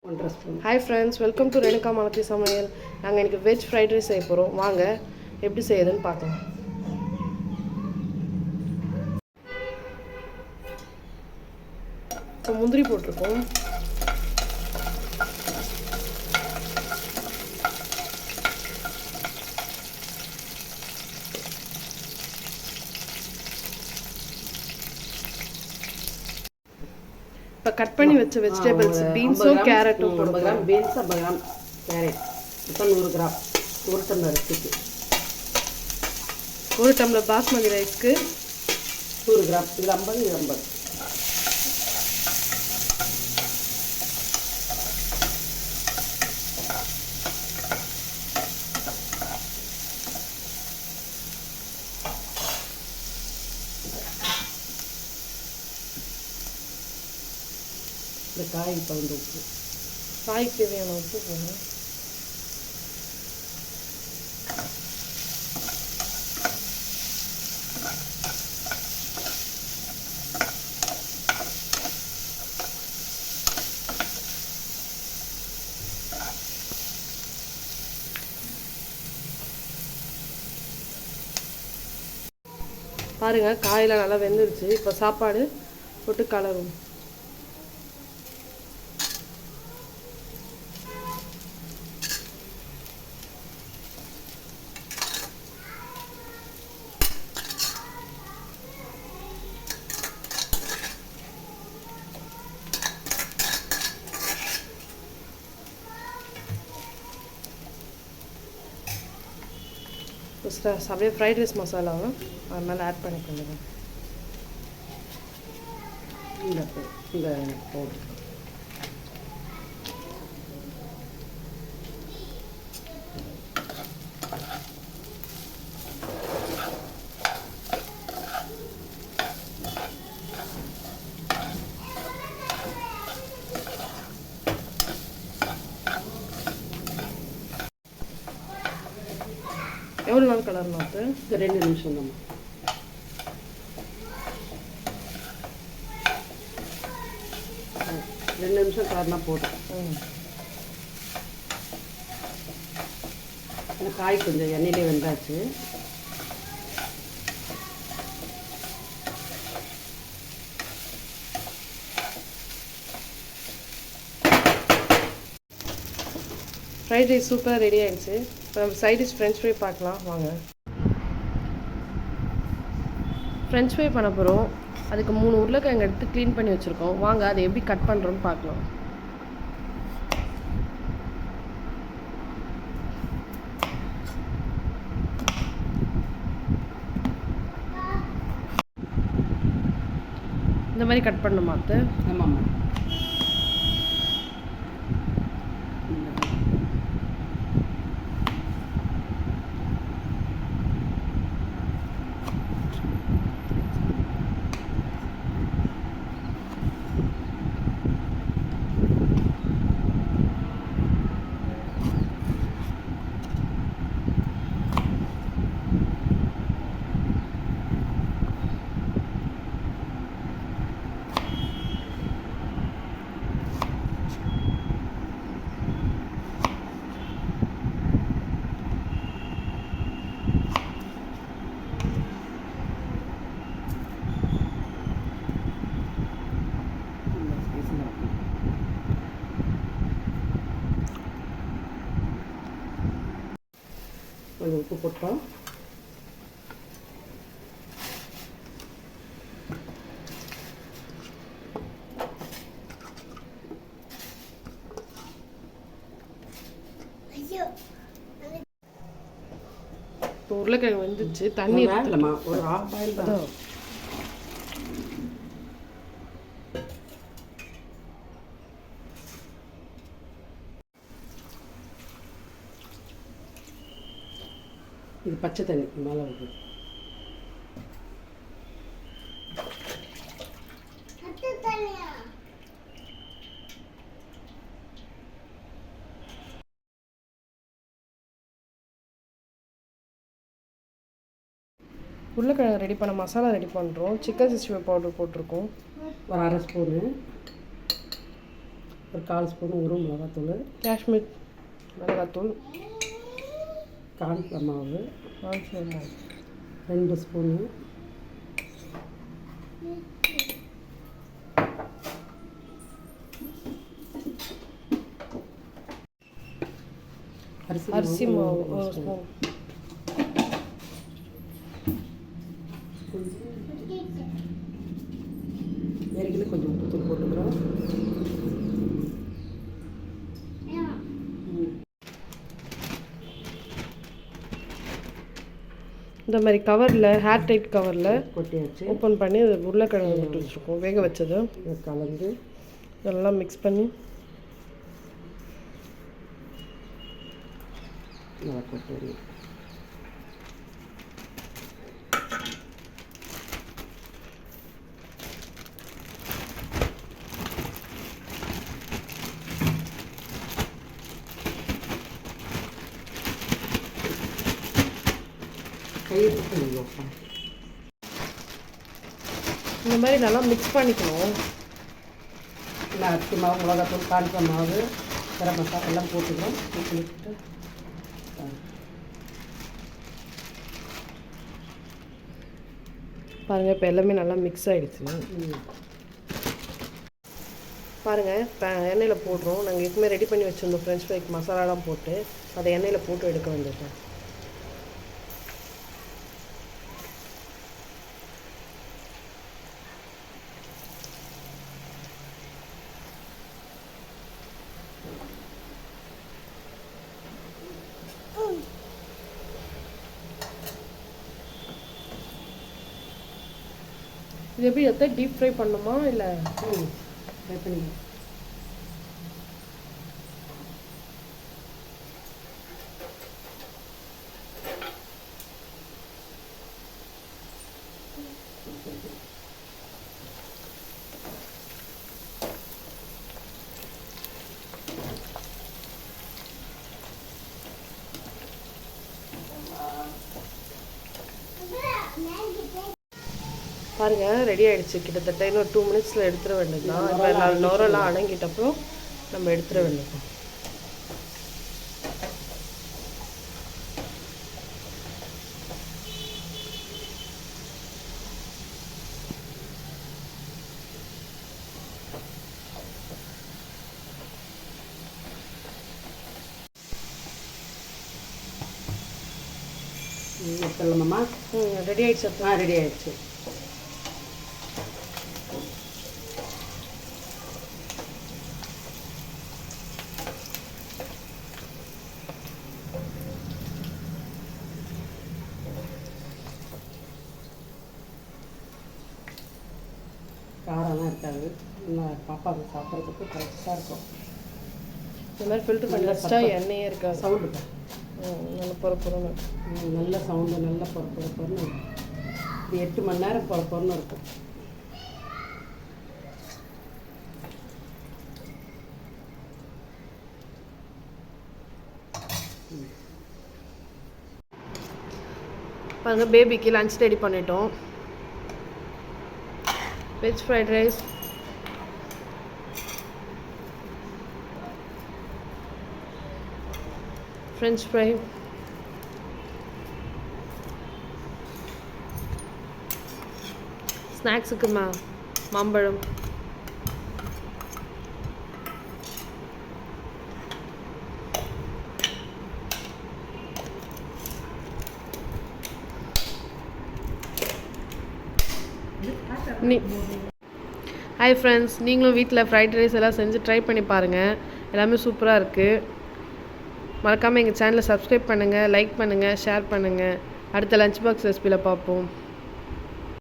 1/2 spoon. Hi friends, welcome to Renuka Malathi சமையல். நாங்கள் இன்றைக்கி வெஜ் ஃப்ரைட் ரைஸ் செய்ய போகிறோம். வாங்க எப்படி செய்யுதுன்னு பார்க்கலாம். இப்போ முந்திரி போட்டிருக்கோம். இப்போ கட் பண்ணி வச்ச வெஜிடபிள்ஸ் பீன்ஸும் கேரட்டும் போடுறோம். 50 கிராம் பீன்ஸ், 50 கிராம் கேரட், மொத்தம் 100 கிராம். ஒரு டம்ளர் அரிசிக்கு, ஒரு டம்ளர் பாஸ்மதி ரைஸ்க்கு 100 கிராம். இது 50, இது 50. இந்த காய்க்கு தகுந்த உப்பு, காய்க்கு தேவையான உப்பு போடணும். பாருங்கள், காயெல்லாம் நல்லா வெந்துருச்சு. இப்போ சாப்பாடு போட்டு கலரும். அப்படியே ஃப்ரைட் ரைஸ் மசாலாவும் அது மேலே ஆட் பண்ணிக்கொள்ளுங்க. இந்த பவுடர் எவ்வளோ நாள் கலரணும்? அது 2 நிமிஷம் தான். ரெண்டு நிமிஷம் கலர்னா போதும். இந்த காய் கொஞ்சம் எண்ணெயிலே வெந்தாச்சு. ஃப்ரைட் ரைஸ் சூப்பராக ரெடி ஆகிடுச்சு. இப்போ நம்ம சைட் டிஷ் ஃப்ரெஞ்ச் ஃப்ரை பார்க்கலாம் வாங்க. ஃப்ரெஞ்ச் ஃப்ரை பண்ண போகிறோம். அதுக்கு 3 உருளைக்கிழங்கு எடுத்து க்ளீன் பண்ணி வச்சுருக்கோம். வாங்க அதை எப்படி கட் பண்ணுறோன்னு பார்க்கலாம். இந்த மாதிரி கட் பண்ணணுமா? அது ஆமாம்மா. கொஞ்சம் உப்பு போட்டோம். இப்போ உருளைக்கிழங்கு வந்துச்சு. தண்ணி இல்லைம்மா, ஒரு ½ பாயில் தான். இது பச்சை தண்ணி மேலே வருது. உருளைக்கிழங்கு ரெடி பண்ண மசாலா ரெடி பண்ணுறோம். சிக்கன் 65 பவுடர் போட்டிருக்கோம். ஒரு ½ ஸ்பூனு. ஒரு 1/4 ஸ்பூன் ஒரு மிளகாத்தூள், காஷ்மீர் மிளகாத்தூள், கார்ன்ஃப்ளவர் மாவு கார்ன்ஃப்ளவர் மாவு 2 ஸ்பூனு, அரிசி மாவு 1 ஸ்பூன், ஏற்கனவே கொஞ்சம் உப்புத்தூள் போட்டுக்கிறோம். இந்த மாதிரி கவரில் ஹேர் டைட் கவரில் கொட்டியாச்சு. ஓப்பன் பண்ணி அது உருளைக்கிழங்கு போட்டு வச்சுருக்கோம் வேக வச்சது. இதை கலந்து எல்லாம் மிக்ஸ் பண்ணி நல்லா கொட்டி கையை போட்டு வைப்பேன். இந்த மாதிரி நல்லா மிக்ஸ் பண்ணிக்கணும். இல்லை அரிசி மாவு, மிளகாத்தூள், கார்ன்ஃப்ளவர் மாவு, கரம் மசாலா எல்லாம் போட்டுக்கிறோம். போட்டு பாருங்கள் இப்போ எல்லாமே நல்லா மிக்ஸ் ஆகிடுச்சு. பாருங்கள் இப்போ எண்ணெயில் போடுறோம். நாங்கள் எப்பவுமே ரெடி பண்ணி வச்சுருந்தோம் ஃப்ரெஞ்ச் ஃப்ரைக்கு மசாலாலாம் போட்டு அதை எண்ணெயில் போட்டு எடுக்க வேண்டியது. இது எப்படி எத்தனை டீப் ஃப்ரை பண்ணுமா இல்லை? ஃப்ரை பண்ணிக்கலாம். பாருங்கள் ரெடி ஆகிடுச்சு. கிட்டத்தட்ட இன்னும் 2 மினிட்ஸில் எடுத்துட வேண்டியது தான். இப்போ 4 நோரெல்லாம் அடங்கிட்டப்பறம் நம்ம எடுத்துட வேண்டியது. சொல்லணுமா? ரெடி ஆகிடுச்சு. ரெடி ஆகிடுச்சு. காரம்லாம் இருக்காது. பாப்பாவுக்கு சாப்பிட்றதுக்கு கரெக்டாக இருக்கும். இந்த மாதிரி ஃபில்ட்ரு பண்ணி வச்சா எண்ணெயே இருக்காது. சவுண்டு நல்ல பொறுப்புறன்னு நல்ல சவுண்டு, நல்ல பொறுப்புறன்னு இது 8 மணி நேரம் பொறுப்புறன்னு இருக்கும். பாருங்கள் பேபிக்கு லன்ச் ரெடி பண்ணிட்டோம். Veg fried rice, French fry, ஸ்நாக்ஸுக்கு மாம்பழம், ஹாய் ஃப்ரெண்ட்ஸ், நீங்களும் வீட்டில் ஃப்ரைட் ரைஸ் எல்லாம் செஞ்சு ட்ரை பண்ணி பாருங்கள். எல்லாமே சூப்பராக இருக்குது. மறக்காமல் எங்கள் சேனலை சப்ஸ்கிரைப் பண்ணுங்கள், லைக் பண்ணுங்கள், ஷேர் பண்ணுங்கள். அடுத்த லஞ்ச் பாக்ஸ் ரெசிபியில் பார்ப்போம்.